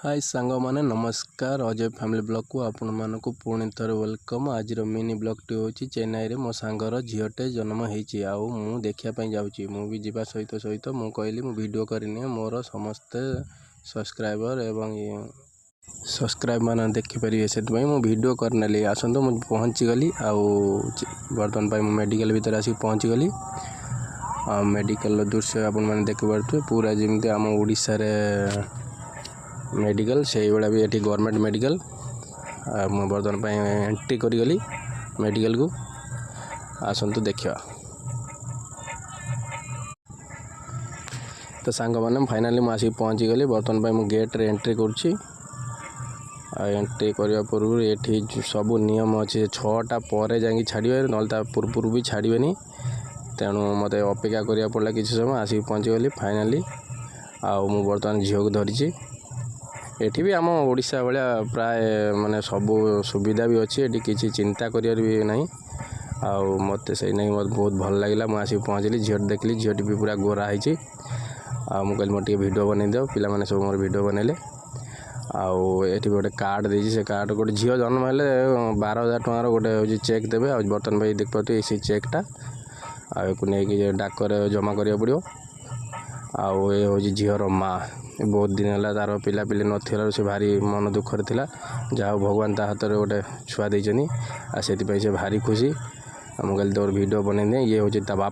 हाय सांग माने नमस्कार अजय फैमिली ब्लॉग को आपण मानक पुणी थरे वेलकम। आज मिनी ब्लॉग टी होची चेन्नई रे मो सांगर झीटे जन्म होईची आउ मु देखिया पई जाउची मु भी जीवा सहित सहित मु कहली मु वीडियो करनी मोर समस्त सब्सक्राइबर एवं सब्सक्राइब मान देखि परिए से मु वीडियो करनेली आसंतो मु पहुंची गली आउ बर्तन पाई मु मेडिकल भीतर आसी पहुंची गली। मेडिकल दृश्य आपण माने देखि परथु पूरा जेमते हम ओडिसा रे मेडिकल से भाया भी ये गवर्नमेंट मेडिकल मु बर्तन एंट्री करी मेडिकल को आसतु देखा। तो सांग मैंने फाइनाली मुझे पहुँची गली बर्तन मु गेट रे एंट्री करुँची। एंट्री करने पूर्व ये सब नियम अच्छे 6टा पर जा छाड़े ना पूर्व भी छाड़े तेणु मत अपेक्षा करा पड़ा किसी समय आसिक पहुँची गली फाइनाली आउ मु बर्तमान झील को धरी एठी भी आम ओडिशा भाया प्राय माने सबू सुविधा भी अच्छी एठी किसी चिंता करियर भी नहीं आउ मत से नहीं मत बहुत भल लगे मुझे पहुँचली झील देखली झील भी पूरा गोरा है मु कहली मोटे वीडियो बनई दो पिला माने सब मोर वीडियो बनैले आउ एठी गोटे कार्ड देछि से कार्ड गोटे झील जन्म हेले 12,000 टंकार गोटे हो चेक देवे आ बर्तन भाई देख पाते इसी चेकटा आपको नहीं डाकर जमा करिया पड़ो आउ ये हूँ झीर माँ बहुत दिन है तार पिला पिली ना से भारी मन दुखर थिला जहाँ भगवान ता हाथ में गोटे छुआ देनी से भारी खुशी मुझे तोर वीडियो बनई दे ये हूँ ता बाप